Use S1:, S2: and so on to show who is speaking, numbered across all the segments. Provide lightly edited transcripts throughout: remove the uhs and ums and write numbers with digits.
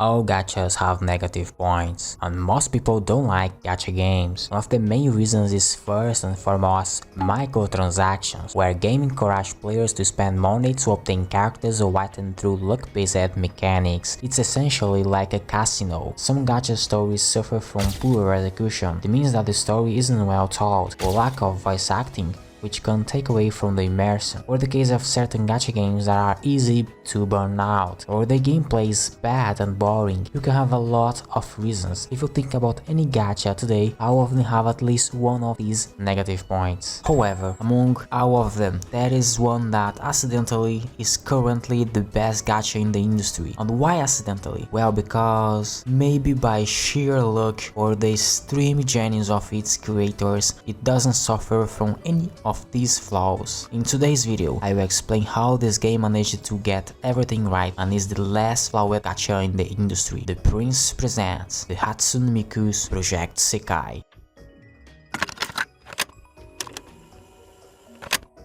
S1: All gachas have negative points, and most people don't like gacha games. One of the main reasons is first and foremost microtransactions, where game encourages players to spend money to obtain characters or items through luck-based mechanics. It's essentially like a casino. Some gacha stories suffer from poor execution. It means that the story isn't well told, or lack of voice acting, which can take away from the immersion, or the case of certain gacha games that are easy to burn out, or the gameplay is bad and boring. You can have a lot of reasons. If you think about any gacha today, all of them have at least one of these negative points. However, among all of them, there is one that accidentally is currently the best gacha in the industry. And why accidentally? Well, because maybe by sheer luck or the extreme genius of its creators, it doesn't suffer from any of these flaws. In today's video, I will explain how this game managed to get everything right and is the last flawed gacha in the industry. The Prince presents the Hatsune Miku's Project Sekai.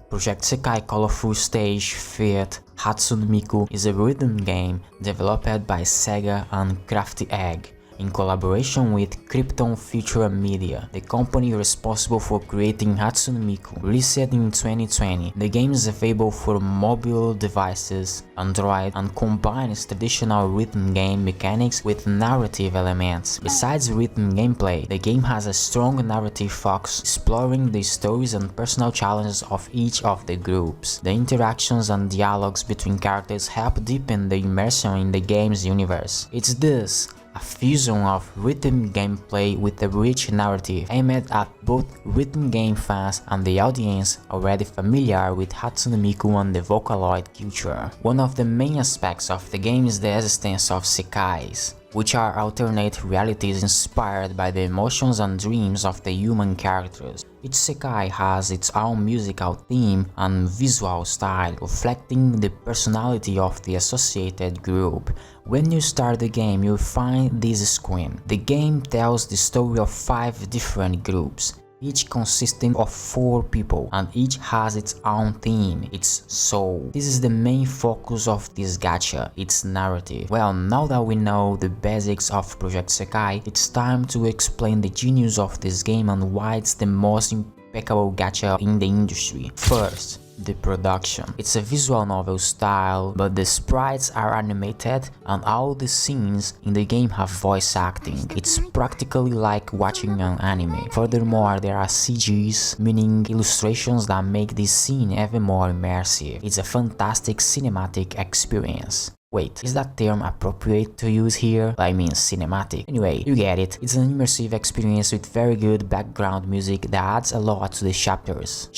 S1: Project Sekai Colorful Stage Feat Hatsune Miku is a rhythm game developed by Sega and Crafty Egg, in collaboration with Krypton Future Media, the company responsible for creating Hatsune Miku. Released in 2020, the game is available for mobile devices, Android, and combines traditional rhythm game mechanics with narrative elements. Besides rhythm gameplay, the game has a strong narrative focus, exploring the stories and personal challenges of each of the groups. The interactions and dialogues between characters help deepen the immersion in the game's universe. It's this, a fusion of rhythm gameplay with a rich narrative aimed at both rhythm game fans and the audience already familiar with Hatsune Miku and the Vocaloid culture. One of the main aspects of the game is the existence of Sekais, which are alternate realities inspired by the emotions and dreams of the human characters. Each Sekai has its own musical theme and visual style, reflecting the personality of the associated group. When you start the game, you'll find this screen. The game tells the story of 5 different groups, each consisting of 4 people, and each has its own theme, its soul. This is the main focus of this gacha, its narrative. Well, now that we know the basics of Project Sekai, it's time to explain the genius of this game and why it's the most impeccable gacha in the industry. First, the production. It's a visual novel style, but the sprites are animated and all the scenes in the game have voice acting. It's practically like watching an anime. Furthermore, there are CGs, meaning illustrations that make this scene even more immersive. It's a fantastic cinematic experience. Wait, is that term appropriate to use here? I mean cinematic. Anyway, you get it. It's an immersive experience with very good background music that adds a lot to the chapters.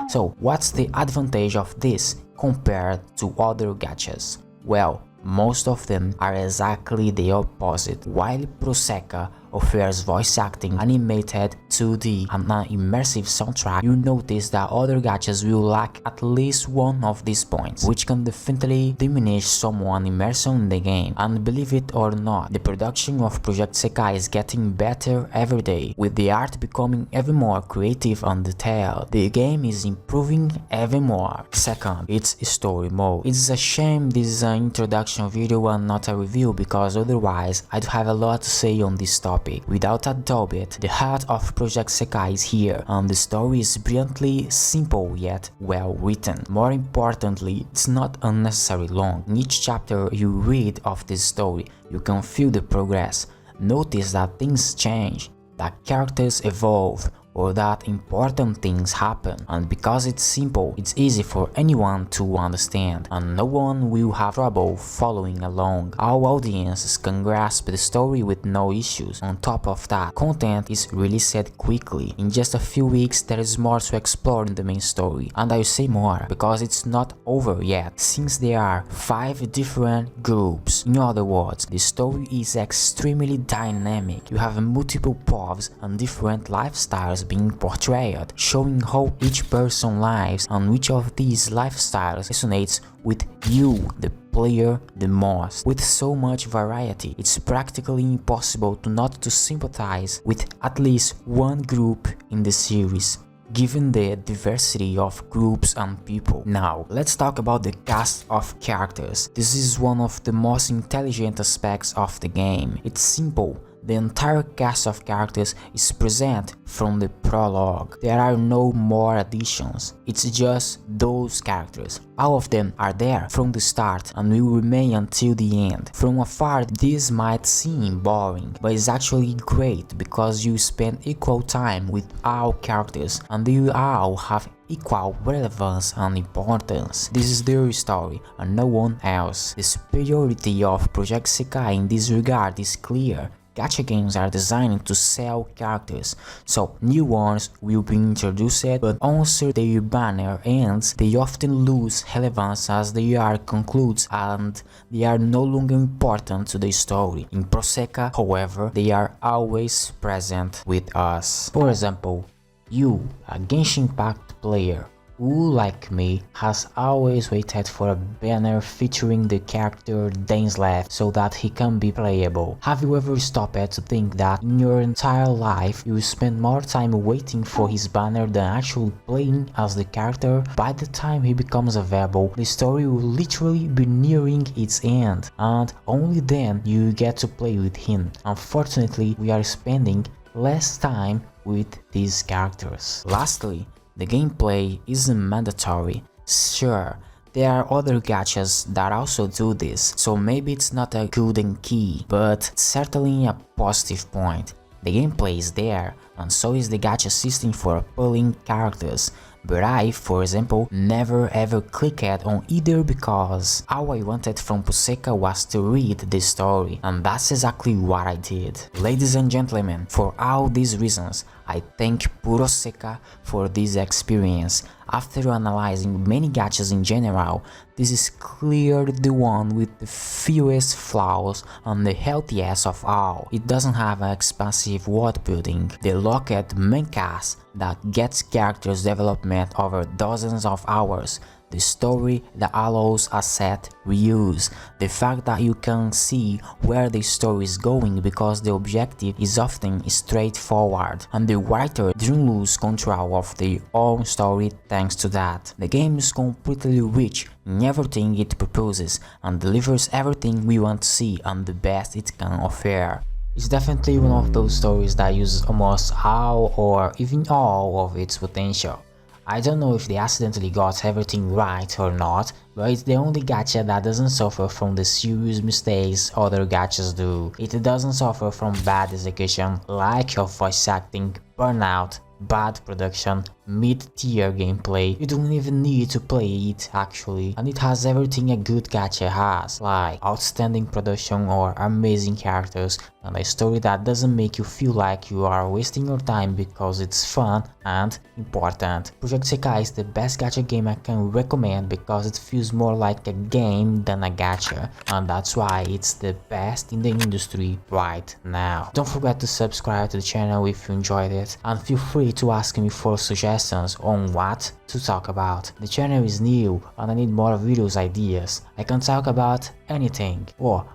S1: So, what's the advantage of this compared to other gachas? Well, most of them are exactly the opposite. While Proseka offers voice acting, animated 2D, and an immersive soundtrack, you notice that other gachas will lack at least one of these points, which can definitely diminish someone's immersion in the game. And believe it or not, the production of Project Sekai is getting better every day, with the art becoming even more creative and detailed. The game is improving even more. Second, its story mode. It's a shame this is an introduction video and not a review, because otherwise I'd have a lot to say on this topic. Without a doubt, the heart of Project Sekai is here, and the story is brilliantly simple yet well written. More importantly, it's not unnecessarily long. In each chapter you read of this story, you can feel the progress, notice that things change, that characters evolve, or that important things happen. And because it's simple, it's easy for anyone to understand, and no one will have trouble following along. All audiences can grasp the story with no issues. On top of that, content is released quickly. In just a few weeks, there is more to explore in the main story, and I'll say more because it's not over yet, since there are 5 different groups. In other words, the story is extremely dynamic. You have multiple paths and different lifestyles being portrayed, showing how each person lives and which of these lifestyles resonates with you, the player, the most. With so much variety, it's practically impossible to not to sympathize with at least one group in the series. given the diversity of groups and people. Now, let's talk about the cast of characters. This is one of the most intelligent aspects of the game. It's simple. The entire cast of characters is present from the prologue. There are no more additions. It's just those characters. All of them are there from the start and will remain until the end. From afar, this might seem boring, but it's actually great because you spend equal time with all characters and they all have equal relevance and importance. This is their story and no one else. The superiority of Project Sekai in this regard is clear. Gacha games are designed to sell characters, so new ones will be introduced, but once their banner ends, they often lose relevance as they are concluded and they are no longer important to the story. In Proseka, however, they are always present with us. For example, you, a Genshin Impact player, who, like me, has always waited for a banner featuring the character Dainslev so that he can be playable. Have you ever stopped to think that in your entire life you spend more time waiting for his banner than actually playing as the character? By the time he becomes available, the story will literally be nearing its end, and only then you get to play with him. Unfortunately, we are spending less time with these characters. Lastly, the gameplay isn't mandatory. Sure, there are other gachas that also do this, so maybe it's not a golden key, but it's certainly a positive point. The gameplay is there, and so is the gacha system for pulling characters, but I, for example, never ever clicked on either because all I wanted from Proseka was to read the story, and that's exactly what I did. Ladies and gentlemen, for all these reasons, I thank Proseka for this experience. After analyzing many gachas in general, this is clearly the one with the fewest flaws and the healthiest of all. It doesn't have an expansive world building, the locked main cast that gets characters development over dozens of hours, the story that allows asset reuse, the fact that you can see where the story is going because the objective is often straightforward, and the writer didn't lose control of their own story thanks to that. The game is completely rich in everything it proposes and delivers everything we want to see and the best it can offer. It's definitely one of those stories that uses almost all or even all of its potential. I don't know if they accidentally got everything right or not, but it's the only gacha that doesn't suffer from the serious mistakes other gachas do. It doesn't suffer from bad execution, lack of voice acting, burnout, bad production, mid-tier gameplay. You don't even need to play it actually, and it has everything a good gacha has, like outstanding production or amazing characters and a story that doesn't make you feel like you are wasting your time because it's fun and important. Project Sekai is the best gacha game I can recommend because it feels more like a game than a gacha, and that's why it's the best in the industry right now. Don't forget to subscribe to the channel if you enjoyed it, and feel free to ask me for suggestions on what to talk about. The channel is new and I need more videos ideas. I can talk about anything.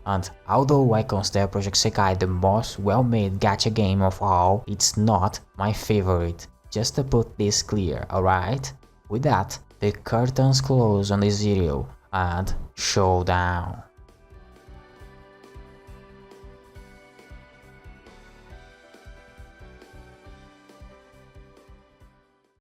S1: And although I consider Project Sekai the most well-made gacha game of all, it's not my favorite. Just to put this clear, alright? With that, the curtains close on this video and showdown.